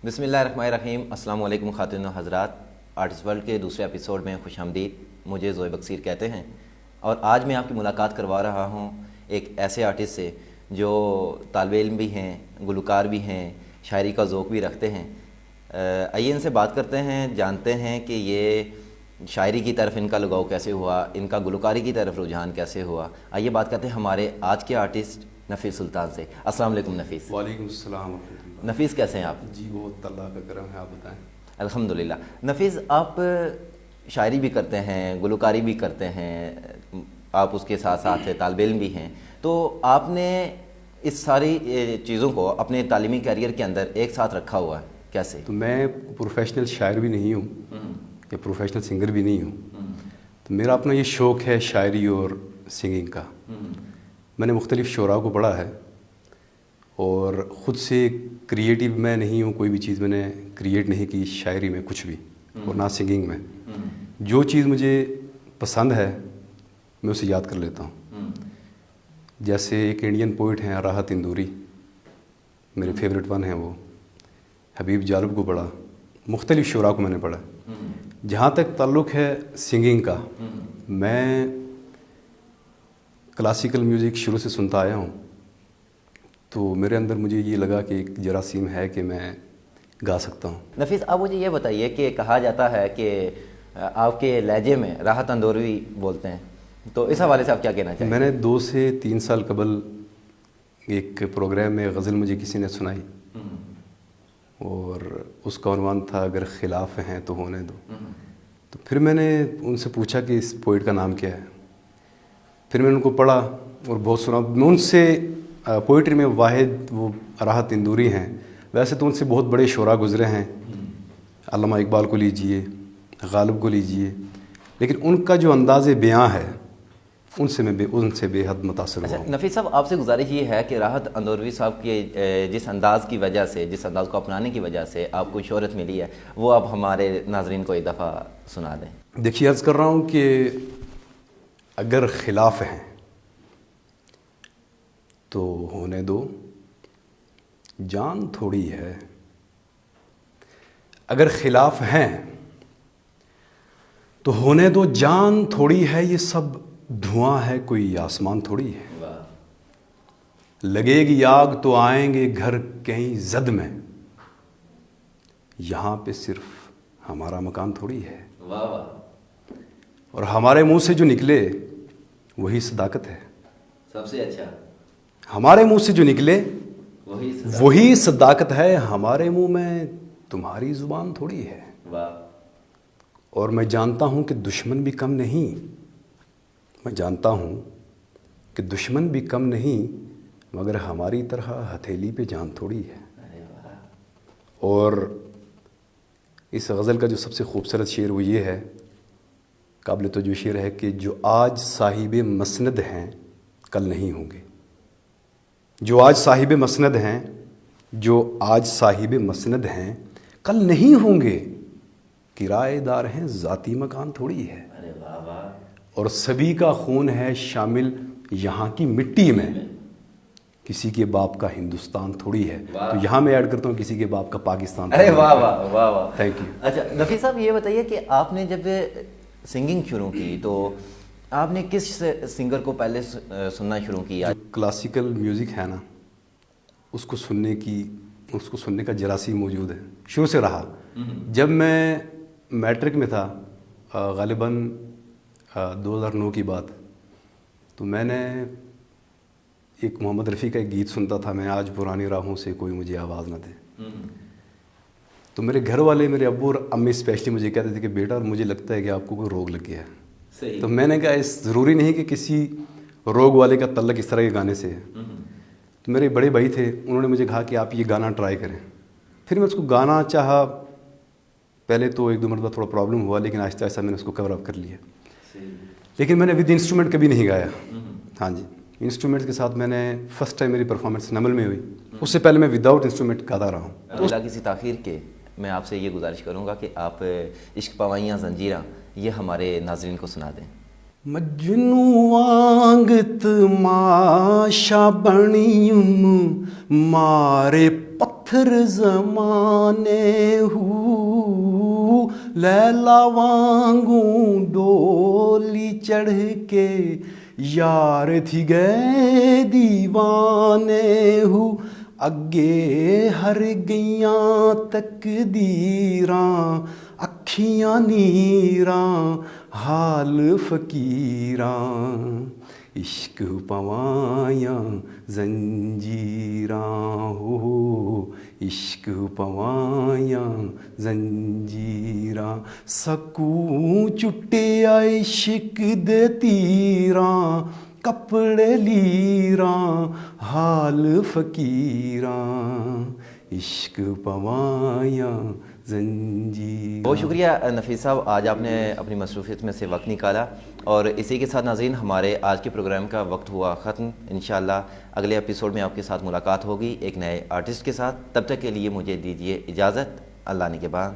बिस्मिल्लाहिर्रहमानिर्रहीम। अस्सलाम वालेकुम ख़ातिन व हज़रात। आर्टिस्ट वर्ल्ड के दूसरे एपिसोड में खुश आमदीद। मुझे ज़ोए बक्सीर कहते हैं और आज मैं आपकी मुलाकात करवा रहा हूँ एक ऐसे आर्टिस्ट से जो तालिब इल्म भी हैं, गुलकार भी हैं, शायरी का ज़ौक़ भी रखते हैं। आइए इनसे बात करते हैं, जानते हैं कि ये शायरी की तरफ इनका लगाव कैसे हुआ, इनका गुलकारी की तरफ रुझान कैसे हुआ। आइए बात करते हैं हमारे आज के आर्टिस्ट नफ़ीस सुल्तान से। अस्सलाम वालेकुम नफ़ीस। वालेकुम अस्सलाम। नफ़ीस कैसे हैं आप? जी बहुत अल्लाह का करम है, आप बताएं। अल्हम्दुलिल्लाह। नफ़ीस, आप शायरी भी करते हैं, गुलकारी भी करते हैं, आप उसके साथ साथ तालिब इल्म भी हैं, तो आपने इस सारी चीज़ों को अपने तालीमी कैरियर के अंदर एक साथ रखा हुआ है, कैसे? तो मैं प्रोफेशनल शायर भी नहीं हूँ या प्रोफेशनल सिंगर भी नहीं हूँ। तो मेरा अपना ये शौक़ है शायरी और सिंगिंग का। मैंने मुख्तलिफ़ शुरा को पढ़ा है और ख़ुद से क्रिएटिव मैं नहीं हूँ, कोई भी चीज़ मैंने क्रिएट नहीं की शायरी में कुछ भी, और ना सिंगिंग में। जो चीज़ मुझे पसंद है मैं उसे याद कर लेता हूँ। जैसे एक इंडियन पोइट हैं राहत इंदौरी, मेरे फेवरेट वन हैं वो। हबीब जालिब को पढ़ा, मुख्तलिफ़ शुरा को मैंने पढ़ा। जहाँ तक ताल्लुक़ है सिंगिंग का, मैं क्लासिकल म्यूज़िक शुरू से सुनता आया हूँ, तो मेरे अंदर मुझे ये लगा कि एक जरासीम है कि मैं गा सकता हूँ। नफ़ीस, आप मुझे ये बताइए कि कहा जाता है कि आपके लहजे में राहत अंदौरी बोलते हैं, तो इस हवाले से आप क्या कहना चाहेंगे? मैंने 2 से 3 साल कबल एक प्रोग्राम में गज़ल मुझे किसी ने सुनाई और उसका उन्वान था अगर खिलाफ हैं तो होने दो। तो फिर मैंने उनसे पूछा कि इस पोइट का नाम क्या है। फिर मैंने उनको पढ़ा और बहुत सुना। मैं उनसे पोइट्री में वाहिद वो राहत इंदौरी हैं। वैसे तो उनसे बहुत बड़े शुरा गुज़रे हैं, अल्लामा इकबाल को लीजिए, गालिब को लीजिए, लेकिन उनका जो अंदाज़े बयां है उनसे बेहद मुतासिर हुआ। नफ़ीस साहब, आपसे गुजारिश ये है कि राहत अंदौरी साहब के जिस अंदाज़ की वजह से, जिस अंदाज़ को अपनाने की वजह से आपको शोहरत मिली है, वो आप हमारे नाज़रीन को एक दफ़ा सुना दें। देखिए, अर्ज़ कर रहा हूँ कि अगर खिलाफ हैं तो होने दो, जान थोड़ी है। अगर खिलाफ हैं तो होने दो, जान थोड़ी है। ये सब धुआं है, कोई आसमान थोड़ी है। लगेगी आग तो आएंगे घर कहीं जद में, यहाँ पे सिर्फ हमारा मकान थोड़ी है। वाह वाह। और हमारे मुंह से जो निकले वही सदाकत है। सबसे अच्छा, हमारे मुंह से जो निकले वही सदाकत है। हमारे मुंह में तुम्हारी जुबान थोड़ी है। वाह। और मैं जानता हूं कि दुश्मन भी कम नहीं, मैं जानता हूं कि दुश्मन भी कम नहीं, मगर हमारी तरह हथेली पे जान थोड़ी है। और इस गज़ल का जो सबसे खूबसूरत शेर वो ये है, काबिल तो जो शेर है कि जो आज साहिब मसनद हैं कल नहीं होंगे। जो आज साहिब मसनद हैं, जो आज साहिब मसनद हैं कल नहीं होंगे। किराएदार हैं, ज़ाती मकान थोड़ी है। और सभी का खून है शामिल यहाँ की मिट्टी में, किसी के बाप का हिंदुस्तान थोड़ी है। तो यहाँ मैं ऐड करता हूँ किसी के बाप का पाकिस्तान। अरे वाह वाह वाह वाह, थैंक यू। अच्छा नफ़ीस साहब, ये बताइए कि आपने जब सिंगिंग शुरू की तो आपने किस सिंगर को पहले सुनना शुरू किया? क्लासिकल म्यूज़िक है ना, उसको सुनने का जरासीम मौजूद है, शुरू से रहा। जब मैं मैट्रिक में था, ग़ालिबन 2009 की बात, तो मैंने एक मोहम्मद रफ़ी का एक गीत सुनता था, मैं आज पुरानी राहों से कोई मुझे आवाज़ न दे। तो मेरे घर वाले, मेरे अब्बू और अम्मी स्पेशली मुझे कहते थे कि बेटा मुझे लगता है कि आपको कोई रोग लग गया है। सही। तो मैंने कहा इस ज़रूरी नहीं कि किसी रोग वाले का तल्लक इस तरह के गाने से है। तो मेरे बड़े भाई थे, उन्होंने मुझे कहा कि आप ये गाना ट्राई करें। फिर मैं उसको गाना चाहा। पहले तो 1-2 मरतबा थोड़ा प्रॉब्लम हुआ, लेकिन आहिस्ता आहिस्ता मैंने उसको कवर अप कर लिया। लेकिन मैंने विद इंस्ट्रूमेंट कभी नहीं गाया। हाँ जी, इंस्ट्रूमेंट के साथ मैंने फर्स्ट टाइम मेरी परफॉर्मेंस नमल में हुई, उससे पहले मैं विदाउट इंस्ट्रूमेंट गाता रहा हूँ। तो बिला किसी ताख़ीर के मैं आपसे ये गुजारिश करूँगा कि आप इश्क पवाइयाँ ज़ंजीरां ये हमारे नाज़रीन को सुना दें। मजनू वांगत माशा बणियुम मारे पत्थर پتھر زمانے ہو لیلا وانگوں ڈولی چڑھ کے یار تھی گئے دیوانے ہو اگے ہر گیاں تقدیراں اکھیاں نیراں حال فقیراں عشق پوایاں زنجیراں ہو عشق پوایاں زنجیراں سکوں چٹیا عشق دے تیراں کپڑے لیراں حال فقیراں عشق پوایاں زنجیراں۔ بہت شکریہ نفیس صاحب، آج آپ نے اپنی مصروفیت میں سے وقت نکالا، اور اسی کے ساتھ ناظرین ہمارے آج کے پروگرام کا وقت ہوا ختم۔ انشاءاللہ اگلے ایپیسوڈ میں آپ کے ساتھ ملاقات ہوگی ایک نئے آرٹسٹ کے ساتھ۔ تب تک کے لیے مجھے دیجیے اجازت، اللہ نگہبان۔